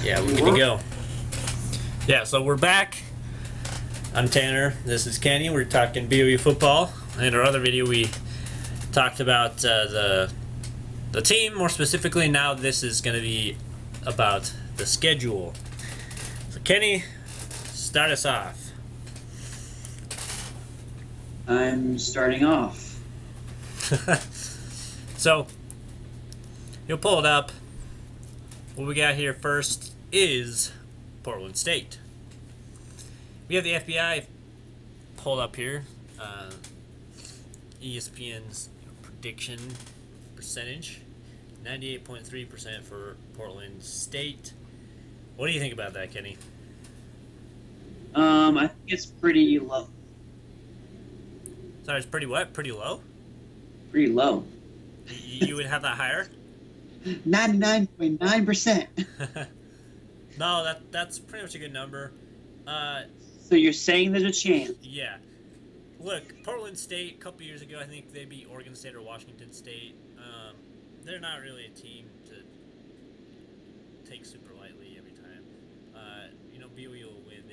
Yeah, we're good to go. Yeah, so we're back. I'm Tanner. This is Kenny. We're talking BYU football. In our other video, we talked about the team more specifically. Now this is going to be about the schedule. So Kenny, start us off. I'm starting off. So you'll pull it up. What we got here first is Portland State. We have the FBI pulled up here. ESPN's prediction percentage, 98.3% for Portland State. What do you think about that, Kenny? I think it's pretty low. Sorry, it's pretty what? Pretty low? Pretty low. You would have that higher? 99.9%. No, that's pretty much a good number. So you're saying there's a chance? Yeah. Look, Portland State, a couple years ago, I think they beat Oregon State or Washington State. They're not really a team to take super lightly every time. BYU will win.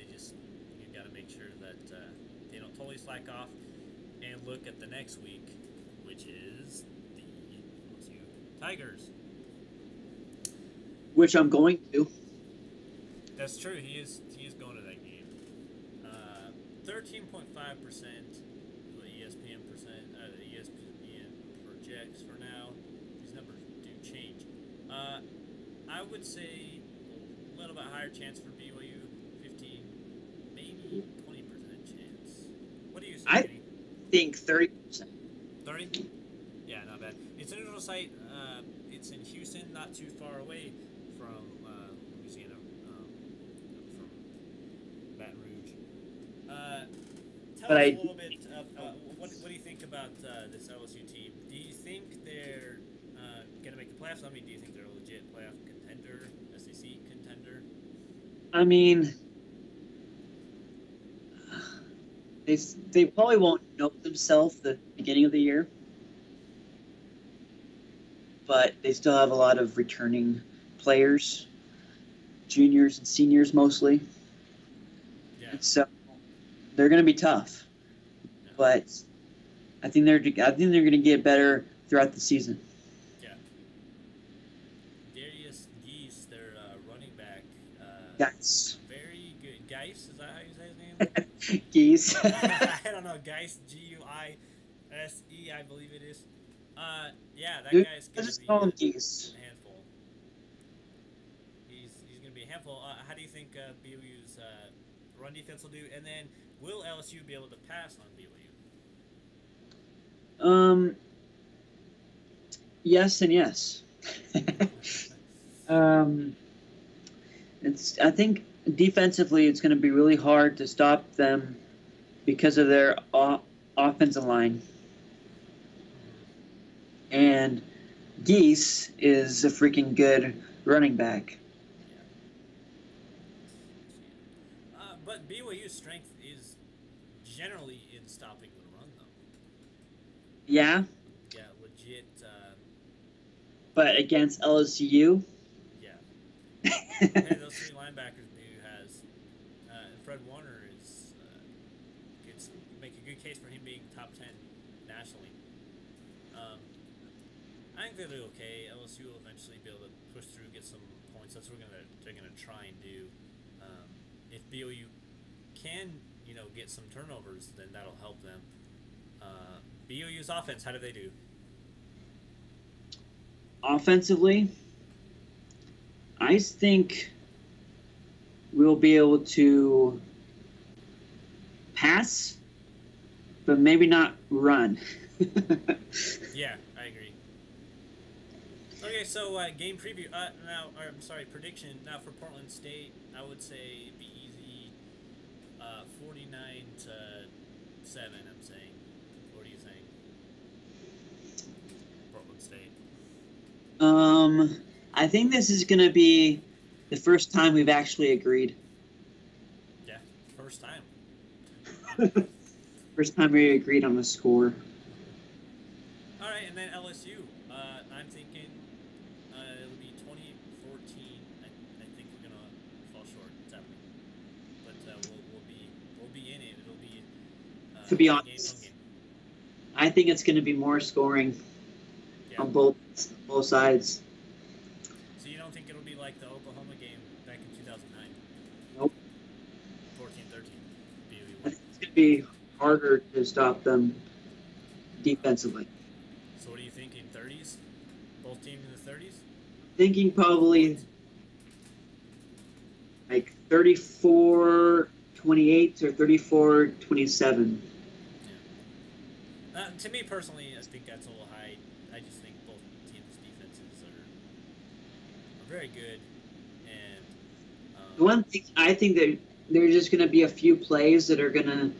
You've got to make sure that they don't totally slack off. And look at the next week, which is the Tigers. Which I'm going to. That's true. He is going to that game. 13.5% the ESPN projects for now. These numbers do change. I would say a little bit higher chance for BYU, 15, maybe 20% chance. What do you say? I think 30%. 30? Yeah, not bad. It's a neutral site. It's in Houston, not too far away from Louisiana, from Baton Rouge. Tell us a little bit. What do you think about this LSU team? Do you think they're going to make the playoffs? I mean, do you think they're a legit playoff contender, SEC contender? I mean, they probably won't know themselves the beginning of the year, but they still have a lot of returning players, juniors and seniors mostly. Yeah. And so they're going to be tough, but I think they're going to get better throughout the season. Yeah. Darius Geese, their running back. Yes. Very good. Geis, is that how you say his name? Geese. I don't know. Geis, G-U-I-S-E, I believe it is. Yeah, that Dude, guy's going to just be call him Geese. a handful. He's going to be a handful. How do you think BYU's run defense will do? And then, will LSU be able to pass on BYU? Yes and yes. I think defensively it's going to be really hard to stop them because of their offensive line. And Geese is a freaking good running back. But BYU's strength is generally in stopping the run, though. Yeah, Yeah, legit. but against LSU, Yeah. Yeah, those three linebackers BYU has. Fred Warner is could make a good case for him being top 10 nationally. I think they'll do okay. LSU will eventually be able to push through, get some points. That's what they're gonna try and do. If BYU can, get some turnovers, then that'll help them. BYU's offense, how do they do? offensively, I think we'll be able to pass, but maybe not run. Yeah, I agree. Okay, so game preview. Prediction. Now for Portland State, I would say it'd be easy. 49-7. I'm saying. What are you saying? Portland State. I think this is going to be the first time we've actually agreed. Yeah, first time. First time we agreed on a score. All right, and then LSU. I'm thinking it'll be 2014. I think we're gonna To be night game, honest, home game. I think it's going to be more scoring Yeah. on both sides. So you don't think it'll be like the Oklahoma game back in 2009? Nope. 14-13. BYU I won. think it's going to be harder to stop them defensively. So what are you thinking? 30s? Both teams in the 30s? Thinking probably like 34-28 or 34-27. Yeah. To me personally, I think that's a little high. I just think both teams' defenses are very good, and The one thing I think that there's just going to be a few plays that are going to,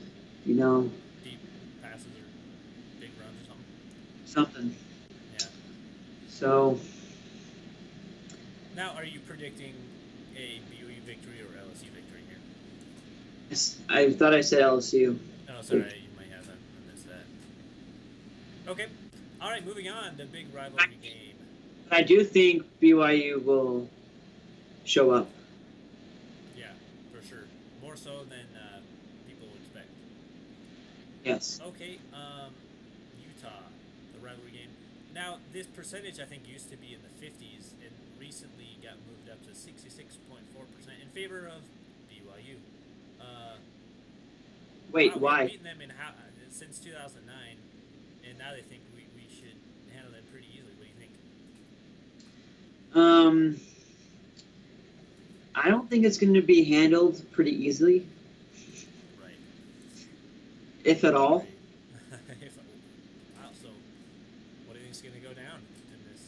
deep passes or big runs or something. something. Yeah. So Now, are you predicting a BYU victory or LSU victory here? I thought I said LSU. Oh, sorry, you might have. I missed that. Okay. All right, moving on. The big rivalry game. I do think BYU will show up. Yeah, for sure. More so than people expect. Yes. Okay, Utah, the rivalry game. Now, this percentage I think used to be in the 50s and recently got moved up to 66.4% in favor of BYU. Wait, Wow, why? we've beaten them since 2009, and now they think we should handle them pretty easily. What do you think? I don't think it's going to be handled pretty easily, Right. if at all. Wow, so what do you think is going to go down in this?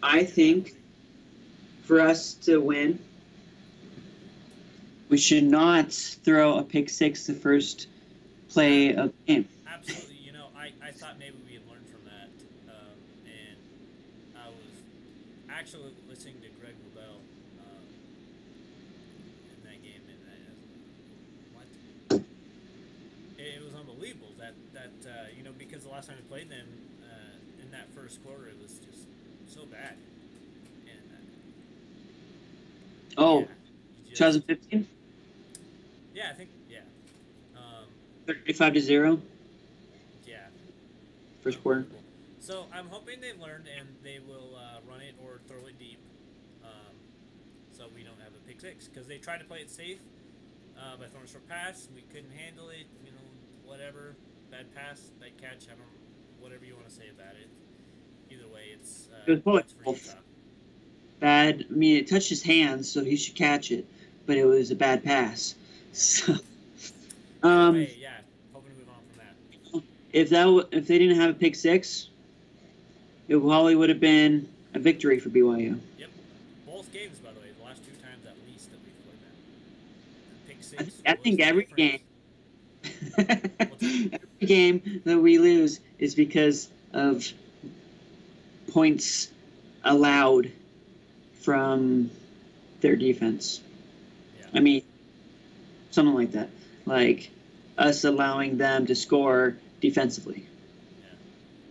I think for us to win, we should not throw a pick six the first play of the game. Absolutely. You know, I thought maybe we had learned from that, and I was actually listening to Greg Wrubell in that game, and what? It was unbelievable that because the last time we played them in that first quarter, it was just so bad. And Oh, yeah, 2015? Yeah, I think yeah. 35-0, Yeah. first quarter. So I'm hoping they've learned and they will run it or throw it deep, so we don't have a pick six. Because they tried to play it safe by throwing a short pass. We couldn't handle it. Whatever. Bad pass, bad catch. I don't. Whatever you want to say about it. Either way, it's It for was Utah. bad. I mean, it touched his hands, so he should catch it, but it was a bad pass. So, Either way, yeah. Hoping to move on from that. if they didn't have a pick six, it probably would have been a victory for BYU. Yep. Both games, by the way, the last two times at least that we've played them. Pick six. I think every game, Game. every game that we lose is because of points allowed from their defense. Yeah. I mean, something like that. Like us allowing them to score defensively. Yeah.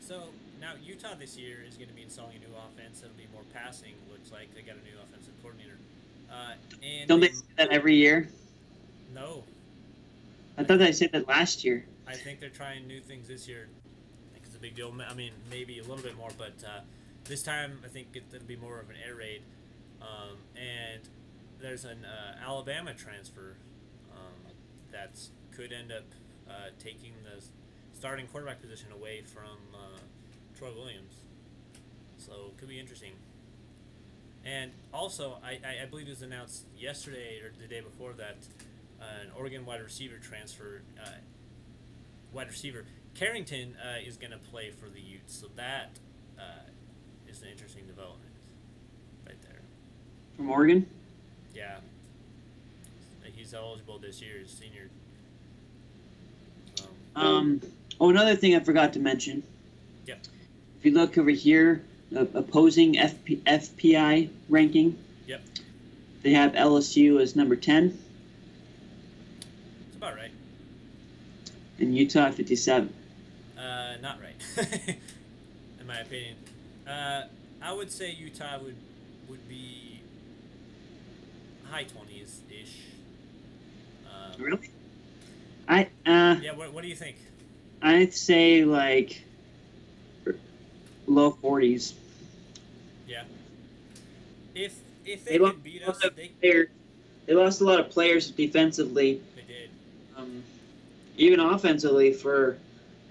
So now Utah this year is going to be installing a new offense. It'll be more passing. Looks like they got a new offensive coordinator. And Don't they say that every year? No. I thought they said that last year. I think they're trying new things this year. I think it's a big deal. I mean, maybe a little bit more, but this time I think it'll be more of an air raid. And there's an Alabama transfer that could end up taking the starting quarterback position away from Troy Williams. So it could be interesting. And also, I believe it was announced yesterday or the day before that an Oregon wide receiver transfer, wide receiver Carrington is going to play for the Utes. So that is an interesting development right there. From Oregon? Yeah. He's eligible this year, his senior. Another thing I forgot to mention. Yep. If you look over here, the opposing FPI ranking. Yep. They have LSU as number 10. It's about right. And Utah 57. Not right. In my opinion. I would say Utah would be high 20s ish. Really? I Yeah. What do you think? I'd say like low 40s. Yeah. If they They lost could beat a lot us, of players. They lost a lot of players defensively, they did. um, even offensively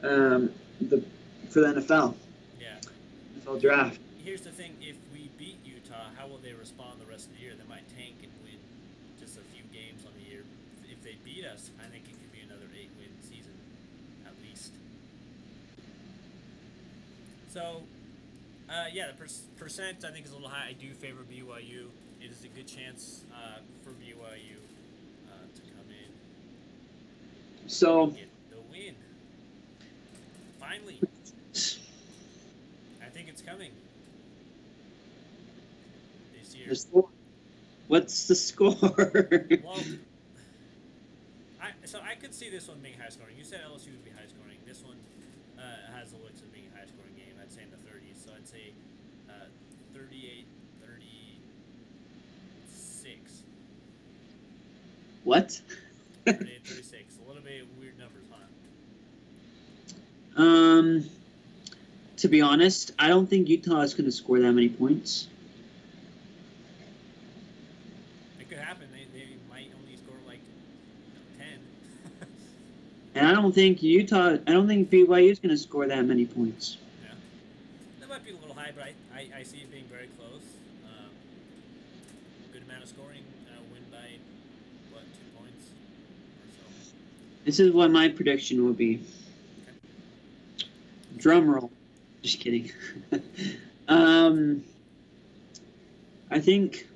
um, the for the Yeah. NFL draft. Here's the thing: if we beat Utah, how will they respond the rest of the year? They might tank and win just a few games on the year. If they beat us, I think it could be another 8-win season, at least. So, yeah, the percent I think is a little high. I do favor BYU. It is a good chance for BYU to come in So and get the win. Finally, I think it's coming this the year. score. What's the score? Well, I could see this one being high scoring. You said LSU would be high scoring. This one has the looks of being a high scoring game. I'd say in the 30s. So I'd say 38, 36. What? 38, 36. A little bit weird numbers, huh? Um, to be honest, I don't think Utah is going to score that many points. It could happen. They might only score like 10. And I don't think BYU is going to score that many points. Yeah. That might be a little high, but I see it being very close. Good amount of scoring. Win by, what, 2 points or so? This is what my prediction will be. Okay. Drum roll. Just kidding. I think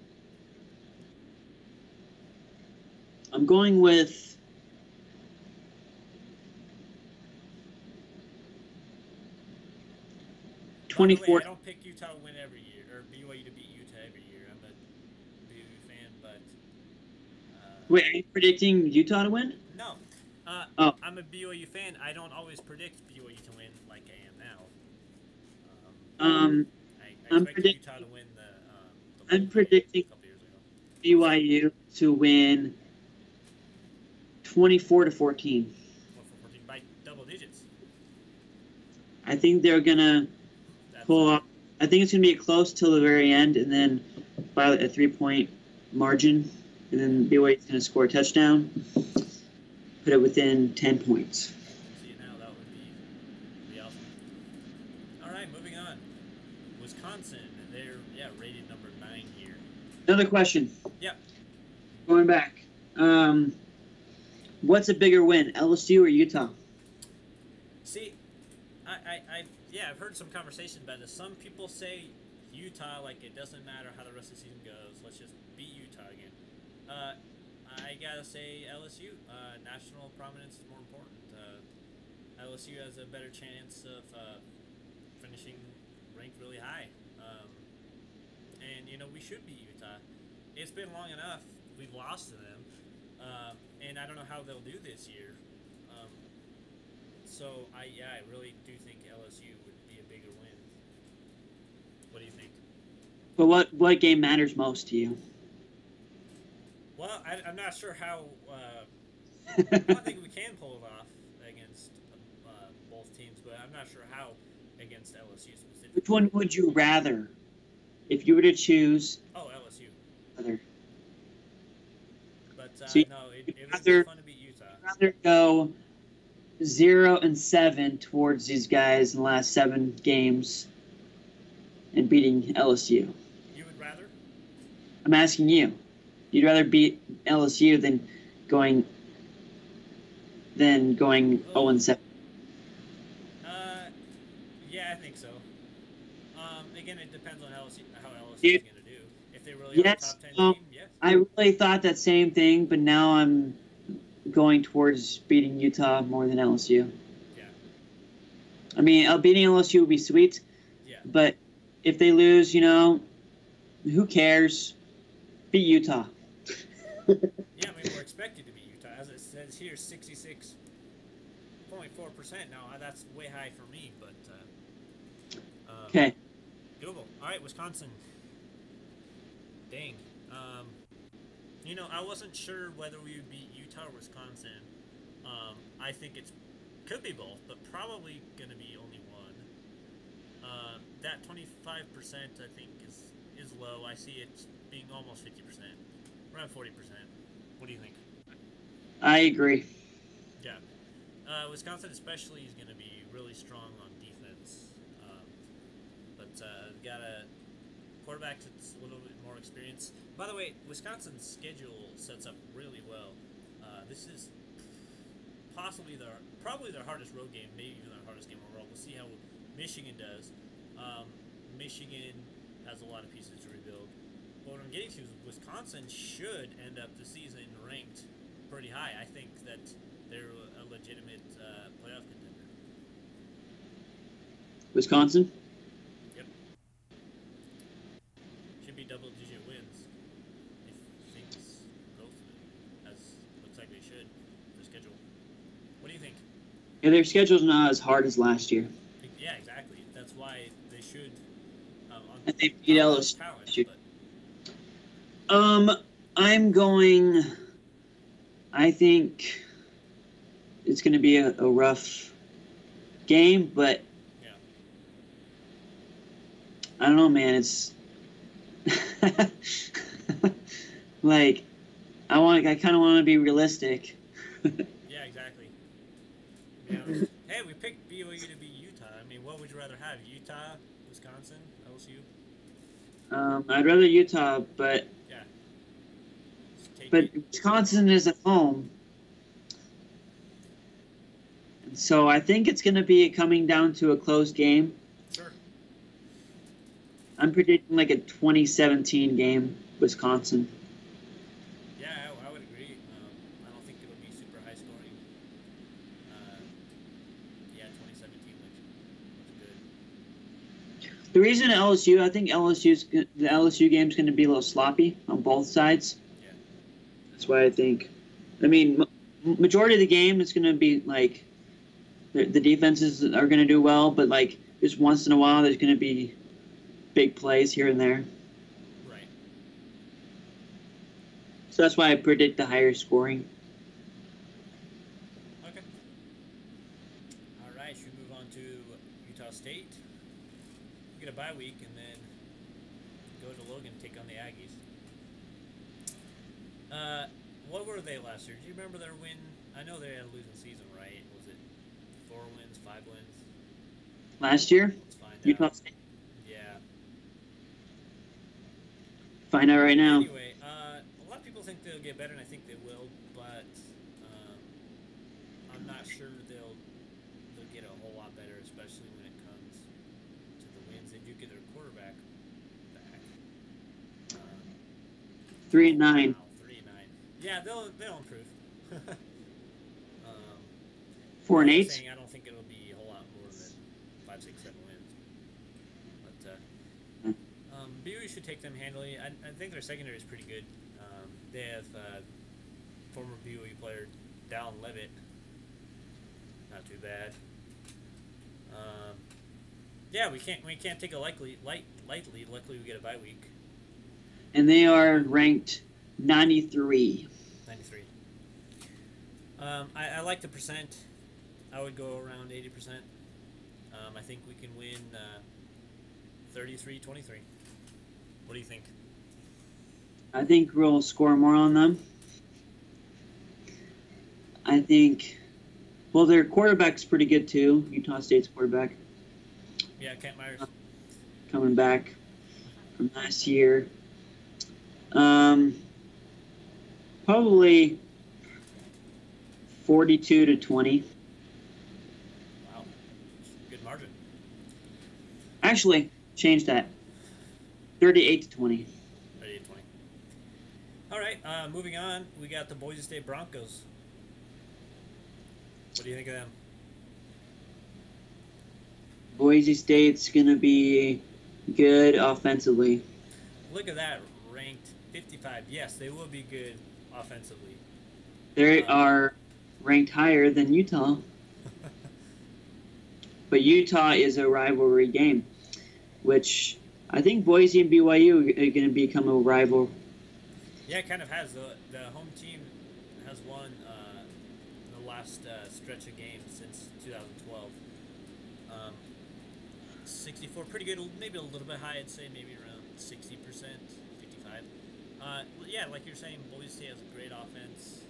I'm going with 24. I don't pick Utah to win every year, or BYU to beat Utah every year. I'm a BYU fan, but Wait, are you predicting Utah to win? no. Oh, I'm a BYU fan. I don't always predict BYU to win like I am now. um, I I'm expected predicting. Utah to win the I'm bowl game predicting a couple years ago. BYU to win 24-14. 14 by double digits. I think they're gonna That's pull off. I think it's gonna be close till the very end, and then by a 3-point margin, and then BYU is gonna score a touchdown, put it within 10 points. see it now. That would be awesome. All right, moving on. Wisconsin. They're rated number 9 here. Another question. Yep. Going back. What's a bigger win, LSU or Utah? See, I've heard some conversation about this. Some people say Utah, like it doesn't matter how the rest of the season goes. Let's just beat Utah again. I gotta say LSU. National prominence is more important. LSU has a better chance of finishing ranked really high. And we should beat Utah. It's been long enough. We've lost to them, and I don't know how they'll do this year. So I really do think LSU would be a bigger win. What do you think? But what game matters most to you? Well, I'm not sure how. I think we can pull it off against both teams, but I'm not sure how against LSU specifically. Which one would you rather, if you were to choose? Oh, LSU. Other. But So no, it would be fun to beat Utah. Rather go 0-7 towards these guys in the last 7 games and beating LSU. You would rather? I'm asking you. You'd rather beat LSU than going 0-7. Yeah, I think so. Again, it depends on how LSU Yeah. is going to do. If they really are a Yes. top 10 team, yes. I really thought that same thing, but now I'm going towards beating Utah more than LSU. Yeah. I mean, beating LSU would be sweet, Yeah. but if they lose, who cares? Beat Utah. Yeah, I mean, we're expected to beat Utah. As it says here, 66.4%. Now, that's way high for me, but Okay. doable. All right, Wisconsin. Dang. I wasn't sure whether we would beat Utah or Wisconsin. I think it could be both, but probably going to be only one. That 25% I think is low. I see it being almost 50%, around 40%. What do you think? I agree. Yeah. Wisconsin especially is going to be really strong on defense, but got a quarterback that's a little bit more experienced. By the way, Wisconsin's schedule sets up really well. This is probably their hardest road game, maybe even their hardest game overall. We'll see how Michigan does. Michigan has a lot of pieces to rebuild. But what I'm getting to is Wisconsin should end up the season ranked pretty high. I think that they're a legitimate playoff contender. Wisconsin? Yep. Should be double-digit wins if things go as looks like they should. Their schedule. What do you think? Yeah, their schedule's not as hard as last year. Yeah, exactly. That's why they should. And they beat LSU. Talent, I'm going. I think it's going to be a rough game, but yeah. I don't know, man. It's like I kind of want to be realistic. Yeah, exactly. Yeah. Hey, we picked BYU to beat Utah. I mean, what would you rather have? Utah, Wisconsin, LSU? I'd rather Utah, but Yeah. Wisconsin is at home. So I think it's going to be coming down to a close game. Sure. I'm predicting like a 2017 game, Wisconsin. Yeah, I would agree. I don't think it'll be super high scoring. Yeah, 2017 looks good. The reason LSU, I think the LSU game's going to be a little sloppy on both sides. Yeah. That's why I think. I mean, majority of the game is going to be like the defenses are going to do well, but like just once in a while there's going to be big plays here and there. Right. So that's why I predict the higher scoring. Okay. All right. Should we move on to Utah State? We get a bye week and then go to Logan and take on the Aggies. What were they last year? Do you remember their win? I know they had a losing season, right? Was it 4 wins, 5 wins? Last year? Let's find Utah out. State. Yeah. Find out right now. Anyway, a lot of people think they'll get better, and I think they will, but I'm not sure they'll get a whole lot better, especially when it comes to the wins. They do get their quarterback back. 3-9. Wow, 3-9. Yeah, they'll improve. 4-8. I don't think it'll be a whole lot more than 5, 6, 7 wins. But BYU should take them handily. I think their secondary is pretty good. They have former BYU player Dallin Levitt. Not too bad. Yeah, we can't take it lightly. Luckily, we get a bye week. And they are ranked 93. 93. I like the percent. I would go around 80%. I think we can win 33-23. What do you think? I think we'll score more on them. I think, well, their quarterback's pretty good too. Utah State's quarterback. Yeah, Kent Myers. Coming back from last year. Probably 42-20. Wow. Good margin. Actually, change that. 38-20. 38-20. All right, moving on. We got the Boise State Broncos. What do you think of them? Boise State's going to be good offensively. Look at that, ranked 55. Yes, they will be good offensively. They are ranked higher than Utah. But Utah is a rivalry game, which I think Boise and BYU are going to become a rival. Yeah, it kind of has. The home team has won the last stretch of games since 2012. 64, pretty good. Maybe a little bit high. I'd say maybe around 60%, 55. Yeah, like you're saying, Boise State has a great offense.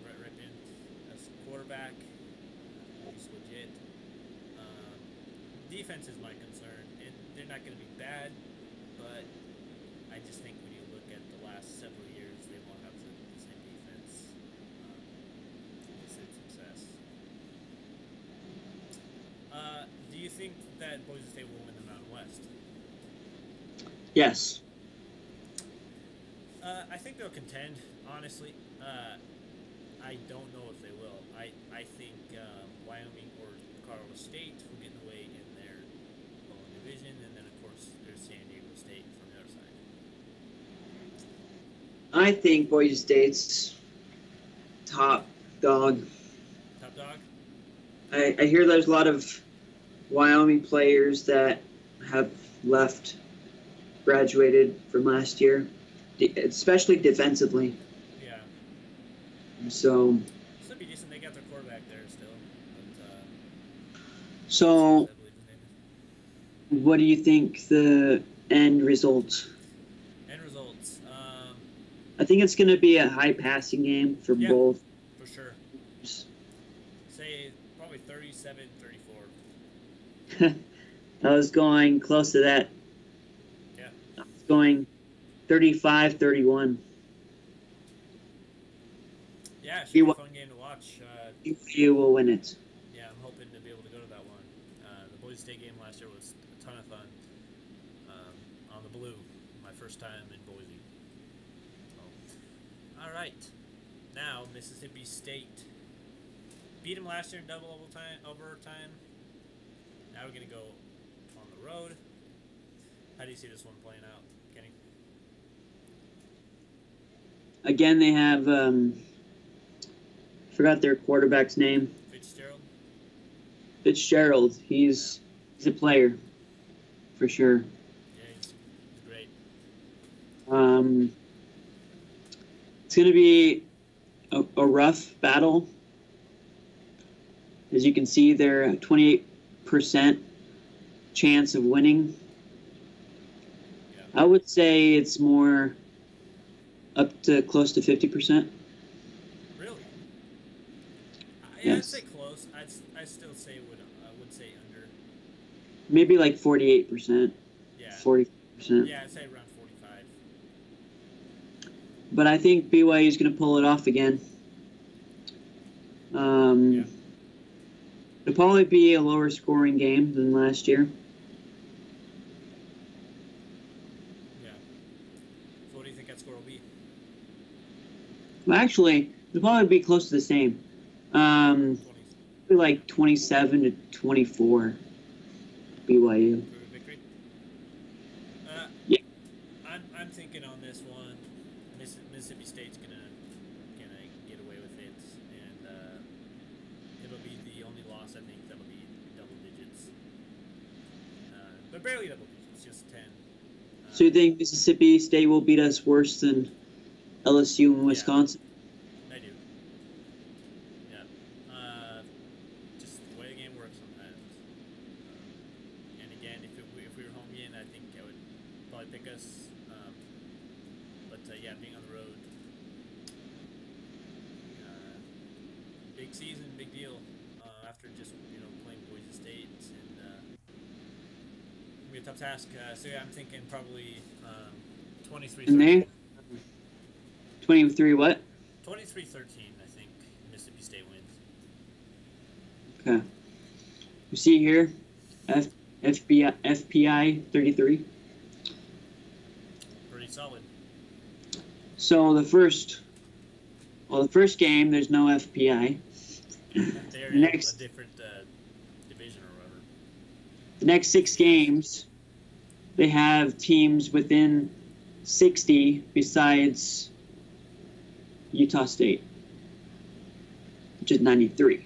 Brett Rippon as quarterback, he's legit. Defense is my concern, and they're not going to be bad, but I just think when you look at the last several years, they won't have the same defense. The same success. Do you think that Boise State will win the Mountain West? Yes. I think they'll contend, honestly. I don't know if they will. I think Wyoming or Colorado State will get in the way in their own division, and then, of course, there's San Diego State from the other side. I think Boise State's top dog. Top dog? I hear there's a lot of Wyoming players that have left, graduated from last year, especially defensively. Yeah. So. Still be decent. They got their quarterback there still. But, so, what do you think the end result? End results. I think it's going to be a high passing game for both. For sure. Say probably 37-34. I was going close to that. Yeah. I was going 35-31. Yeah, it should be a fun game to watch. BYU will win it. Yeah, I'm hoping to be able to go to that one. The Boise State game last year was a ton of fun. On the blue, my first time in Boise. So. All right, now Mississippi State beat them last year in double overtime. Now we're gonna go on the road. How do you see this one playing out, Kenny? Again, they have forgot their quarterback's name. Fitzgerald. He's a player for sure. Yeah, he's great. It's going to be a rough battle. As you can see, they're at 28% chance of winning. Yeah. I would say it's more up to close to 50%. Really? Yes. I'd say close. I still say I would say under. Maybe like 48%. Yeah. 40%. Yeah, I'd say around 45. But I think BYU is going to pull it off again. Yeah. It'll probably be a lower scoring game than last year. Yeah. So what do you think that score will be? Well, actually, it'll probably be close to the same. 20s. Like 27-24, BYU. Victory? Yeah. I'm thinking on this one, Mississippi State's gonna get away with it, and it'll be the only loss I think that'll be double digits, but barely double digits, just 10. So you think Mississippi State will beat us worse than LSU and Wisconsin? I do. Yeah. Just the way the game works sometimes. And again, if we were home again, I think I would probably pick us. But yeah, being on the road, big season, big deal. After just playing Boise State, and it'll be a tough task. So yeah, I'm thinking probably 23. And they 23 what? 23-13, I think Mississippi State wins. Okay. You see here, FPI 33. Pretty solid. So the first game, there's no FPI. They're Next- in a different division or whatever. The next 6 games, they have teams within 60 besides Utah State, which is 93.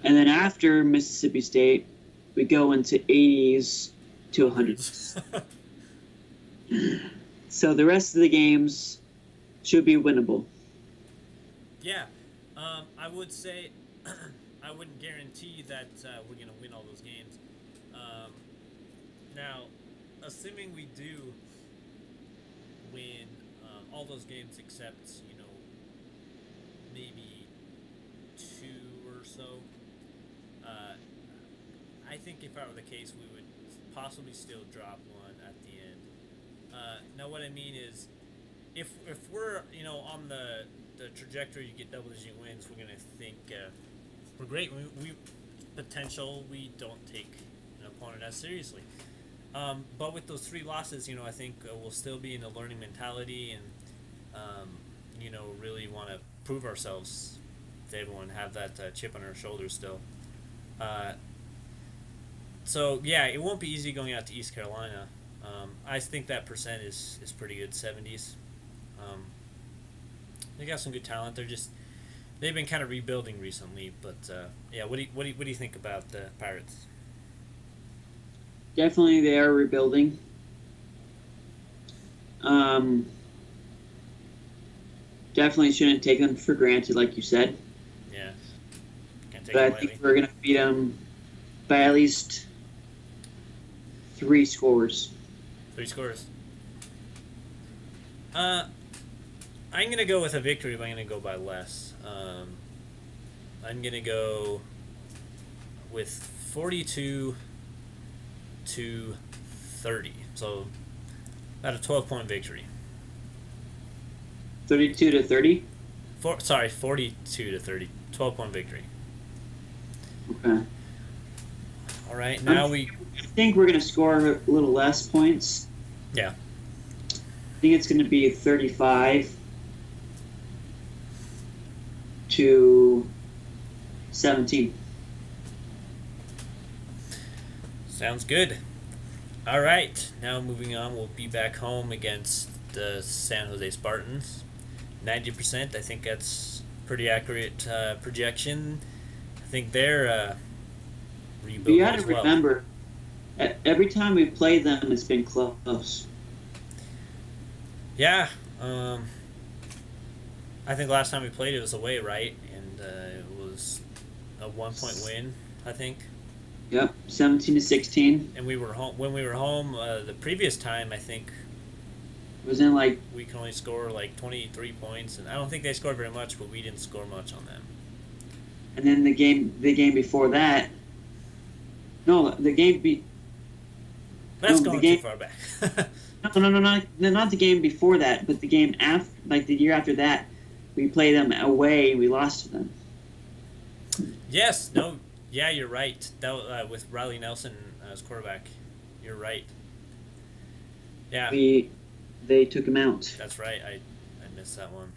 And then after Mississippi State, we go into 80s to 100s. So the rest of the games should be winnable. Yeah. I would say I wouldn't guarantee that we're going to win all those games. Um, now, assuming we do win all those games except, maybe two or so, uh, I think if that were the case, we would possibly still drop one at the end. Now, what I mean is, if we're on the trajectory to get double-digit wins, we're gonna think we're great. We potential we don't take an opponent as seriously. But with those three losses, I think we'll still be in a learning mentality and really want to prove ourselves to everyone, have that chip on our shoulders still. So yeah, it won't be easy going out to East Carolina. I think that percent is pretty good, 70s. They got some good talent. They've been kind of rebuilding recently, but yeah. What do you think about the Pirates? Definitely, they are rebuilding. Definitely shouldn't take them for granted, like you said. Yeah, can't take but them I think lightly. we're gonna beat them by at least 3 scores. 3 scores. I'm gonna go with a victory, but I'm gonna go by less. I'm gonna go with 42 to 30. So about a 12-point victory. 32 to 30. 42 to 30. 12-point victory. Okay. All right, now I think we're gonna score a little less points. Yeah. I think it's gonna be 35 to 17. Sounds good. All right, now moving on, we'll be back home against the San Jose Spartans. 90%, I think that's pretty accurate projection. I think they're rebuilding You got to as well. remember, every time we've played them, it's been close. Yeah, I think last time we played it was away, right? And it was a 1-point win, I think. Yep, 17 to 16. And we were home when we were home the previous time. I think It was in like, we can only score like 23 points, and I don't think they scored very much, but we didn't score much on them. and then the game before that. No, the game be. That's No, the going game- too far back. No, not the game before that, but the game after, like the year after that, we played them away. We lost to them. Yes, no, yeah, you're right. That with Riley Nelson as quarterback, you're right. Yeah, They took him out. that's right. I missed that one.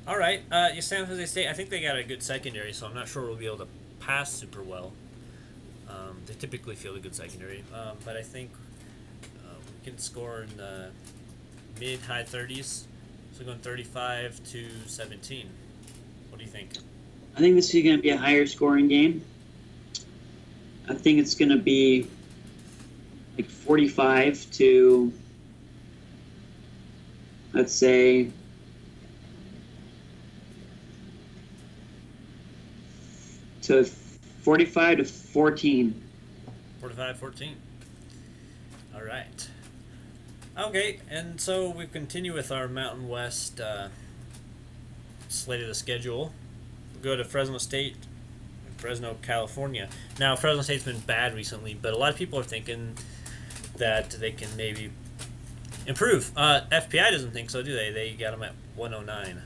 All right, San Jose State. I think they got a good secondary, so I'm not sure we'll be able to pass super well. They typically field a good secondary, but I think we can score in the mid-high 30s. So going 35 to 17. What do you think? I think this is going to be a higher scoring game. I think it's going to be like 45 to, let's say, to 45 to 14. 45-14. All right. Okay, and so we continue with our Mountain West slate of the schedule. We'll go to Fresno State, Fresno, California. Now, Fresno State's been bad recently, but a lot of people are thinking that they can maybe improve. FPI doesn't think so, do they? They got them at 109.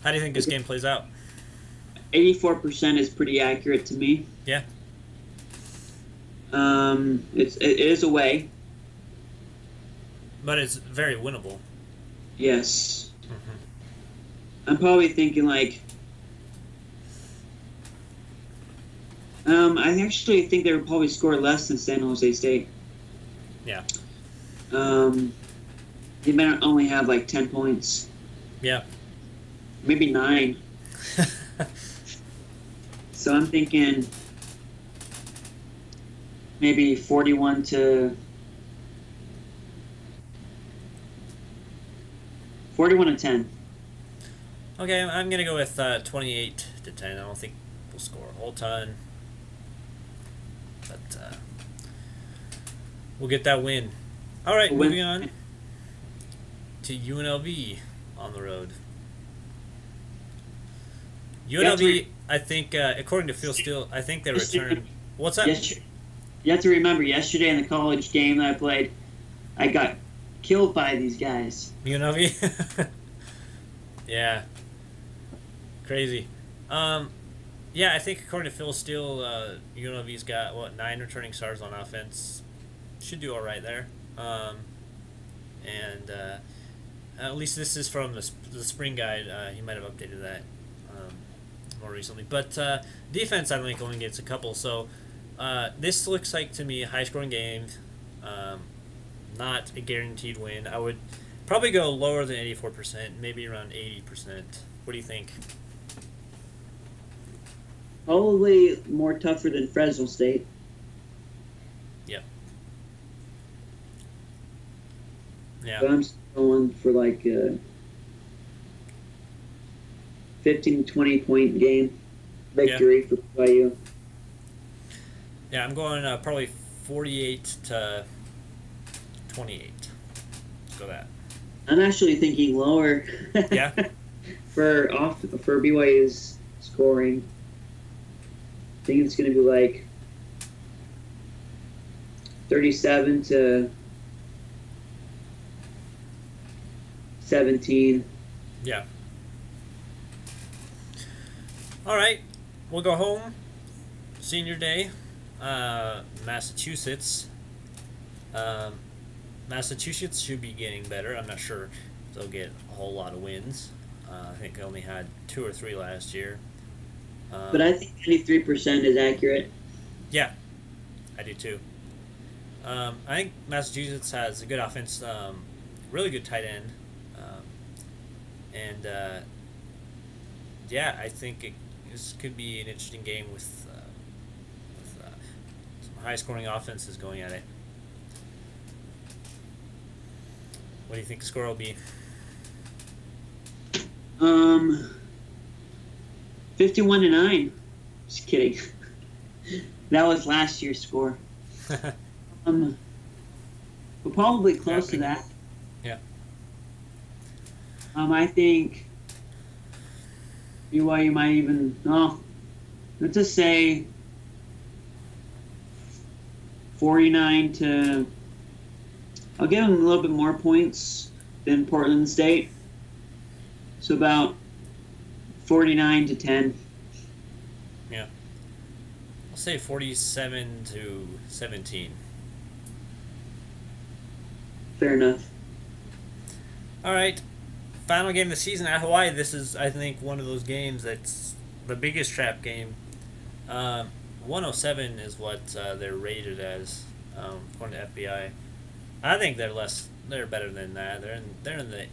How do you think this game plays out? 84% is pretty accurate to me. Yeah. It is away. But it's very winnable. Yes. Mm-hmm. I'm probably thinking like. I actually think they would probably score less than San Jose State. Yeah. They might only have like 10 points. Yeah. Maybe 9. So I'm thinking maybe 41 to 41-10. Okay, I'm gonna go with 28-10. I don't think we'll score a whole ton, but we'll get that win. All right, moving on to UNLV on the road. UNLV, I think, according to Phil Steele, I think they returned. What's that? You have to remember, yesterday in the college game that I played, I got killed by these guys. UNLV? Yeah. Crazy. Yeah, I think according to Phil Steele, UNLV's got, 9 returning stars on offense. Should do all right there. And at least this is from the spring guide. He might have updated that more recently. But defense, I think, only gets a couple. So this looks like, to me, a high-scoring game. Not a guaranteed win. I would probably go lower than 84%, maybe around 80%. What do you think? Probably more tougher than Fresno State. Yeah. Yeah. But I'm going for like a 15 to 20 point game victory for BYU. Yeah, I'm going probably 48-28. Let's go that. I'm actually thinking lower. Yeah. for BYU's scoring. I think it's going to be like 37 to 17. Yeah. All right, we'll go home. Senior day, Massachusetts. Massachusetts should be getting better. I'm not sure if they'll get a whole lot of wins. I think they only had 2 or 3 last year. But I think 93% is accurate. Yeah, I do too. I think Massachusetts has a good offense, really good tight end. Yeah, I think this could be an interesting game with some high-scoring offenses going at it. What do you think the score will be? 51-9. Just kidding. That was last year's score. We're probably close to that. Yeah. I think BYU might even. Let's just say 49 to. I'll give them a little bit more points than Portland State. So about 49 to 10. Yeah. I'll say 47 to 17. Fair enough. All right. Final game of the season at Hawaii. This is, I think, one of those games that's the biggest trap game. 107 is what they're rated as, according to FBI. I think they're better than that. They're in the.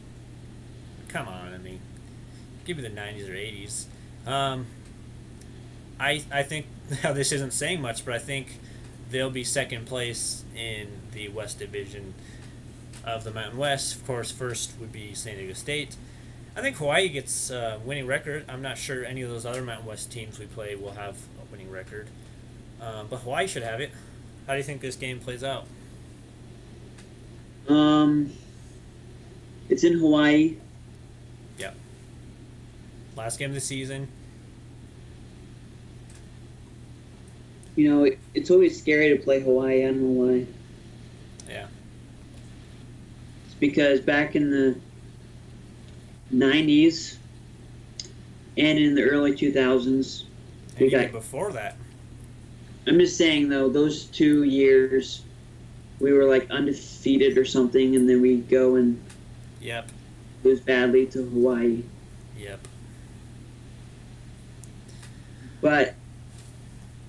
Come on, I mean, give me the 90s or 80s. I think now this isn't saying much, but I think they'll be second place in the West Division of the Mountain West. Of course, first would be San Diego State. I think Hawaii gets a winning record. I'm not sure any of those other Mountain West teams we play will have a winning record, but Hawaii should have it. How do you think this game plays out? It's in Hawaii. Yeah. Last game of the season. You know, it's always scary to play Hawaii. I don't know why. Yeah. It's because back in the 90s and in the early 2000s, and even before that. I'm just saying, though, those 2 years, we were like undefeated or something, and then we go and lose badly to Hawaii. Yep. But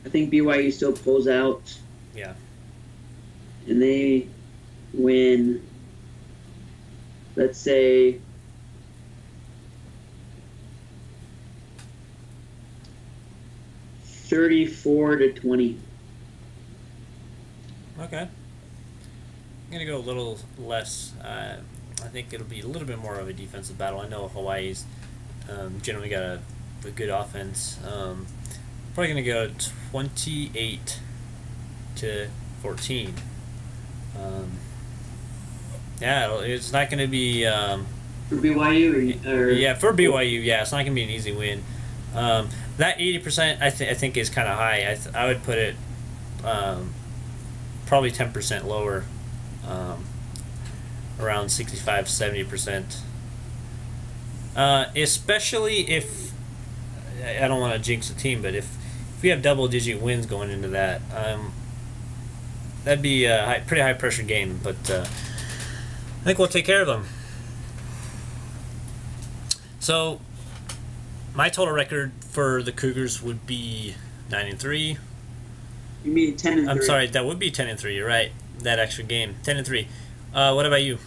I think BYU still pulls out. Yeah. And they win, let's say, 34 to 20. Okay. I'm going to go a little less. I'm I think it'll be a little bit more of a defensive battle. I know Hawaii's generally got a good offense. Probably going to go 28-14. Yeah, it's not going to be for BYU or yeah, for BYU. Yeah, it's not going to be an easy win. That 80% I think is kind of high. I would put it probably 10% lower, around 65-70%. Especially if I don't want to jinx the team, but if we have double-digit wins going into that, that'd be a pretty high-pressure game. But I think we'll take care of them. So my total record for the Cougars would be 9-3. You mean 10-3? I'm sorry, that would be 10-3. You're right. That extra game, 10-3. What about you?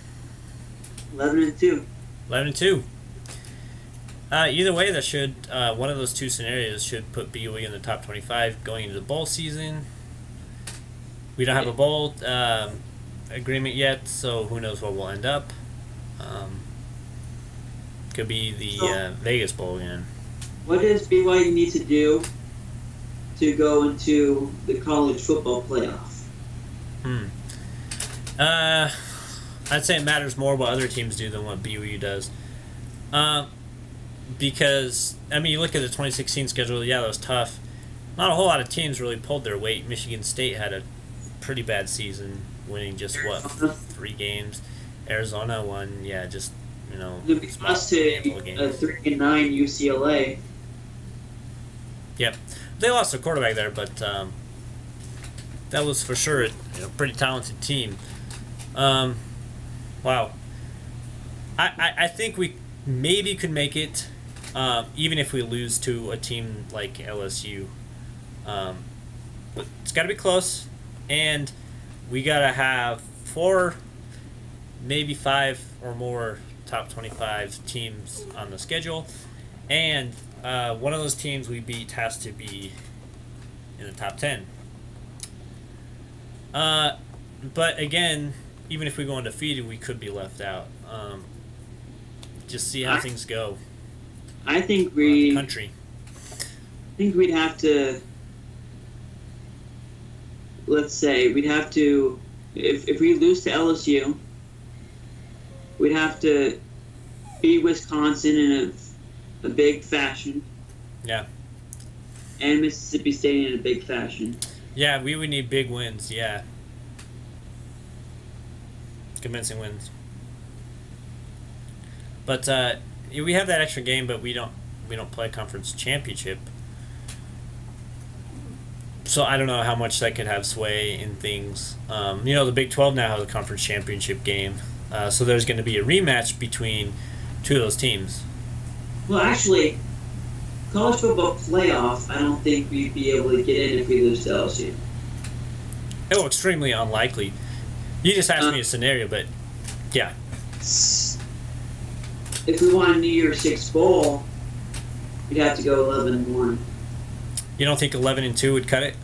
11-2. 11-2. Either way, that should one of those two scenarios should put BYU in the top 25 going into the bowl season. We don't have a bowl agreement yet, so who knows what we'll end up. Could be the Vegas Bowl again. What does BYU need to do to go into the college football playoff? I'd say it matters more what other teams do than what BYU does. Because, I mean, you look at the 2016 schedule, yeah, that was tough. Not a whole lot of teams really pulled their weight. Michigan State had a pretty bad season, winning just, 3 games. Arizona won, yeah, just, They lost to a 3-9 UCLA. Yep. They lost their quarterback there, but that was for sure a pretty talented team. Wow. I think we maybe could make it, even if we lose to a team like LSU. But it's got to be close, and we got to have 4, maybe 5 or more top 25 teams on the schedule, and one of those teams we beat has to be in the top 10. But again, even if we go undefeated, we could be left out. Just see how things go. I think country. I think we'd have to. Let's say we'd have to, if we lose to LSU, we'd have to beat Wisconsin in a big fashion. Yeah. And Mississippi State in a big fashion. Yeah, we would need big wins. Yeah. Convincing wins. But we have that extra game, but we don't play conference championship. So I don't know how much that could have sway in things. The Big 12 now has a conference championship game, so there's going to be a rematch between two of those teams. Well, actually, college football playoff, I don't think we'd be able to get in if we lose to LSU. Oh, extremely unlikely. You just asked me a scenario, but yeah. If we want a New Year's Six bowl, we'd have to go 11-1. You don't think 11-2 would cut it?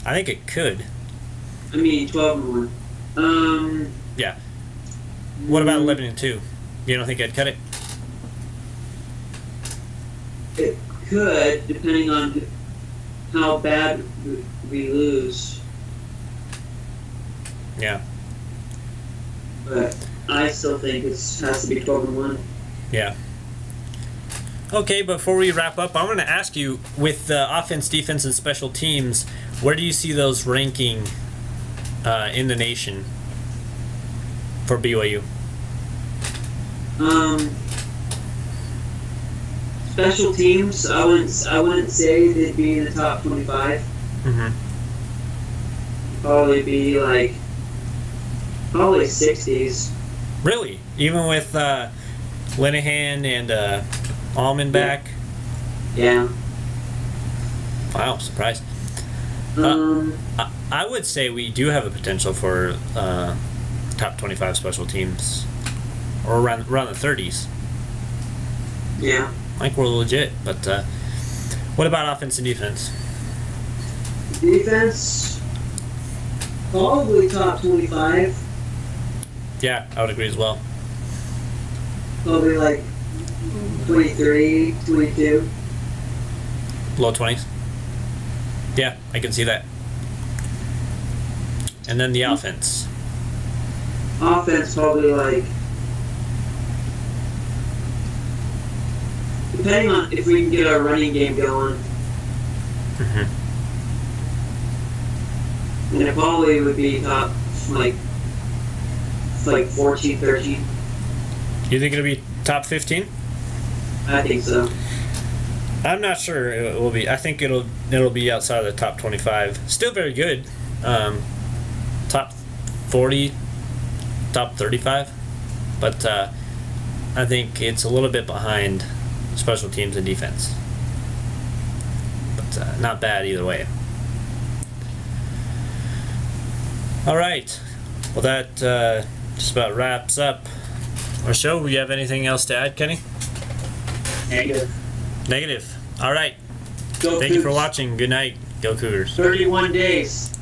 I think it could. I mean 12-1. Yeah. What about 11-2? You don't think I'd cut it? It could, depending on how bad we lose. Yeah. But I still think it has to be 12-1. Yeah. Okay, before we wrap up, I'm going to ask you, with the offense, defense, and special teams, where do you see those ranking in the nation for BYU? Special teams, I wouldn't say they'd be in the top 25. Mm-hmm. Probably be probably 60s. Really? Even with Linehan and Allman back? Yeah. Wow, surprised. I would say we do have a potential for top 25 special teams, or around the 30s. Yeah. I think we're legit, but what about offense and defense? Defense, probably top 25. Yeah, I would agree as well. Probably like 23, 22. Low 20s. Yeah, I can see that. And then the offense. Offense probably like, depending on if we can get our running game going. Mm-hmm. And it probably would be top like 14, 13. You think it'll be top 15? I think so. I'm not sure it will be. I think it'll be outside of the top 25. Still very good. Top 40, top 35. But I think it's a little bit behind special teams and defense. But not bad either way. All right. Well, that just about wraps up our show. Do you have anything else to add, Kenny? Negative. Negative. All right. Go Thank you for watching. Good night. Go Cougars. 31 days.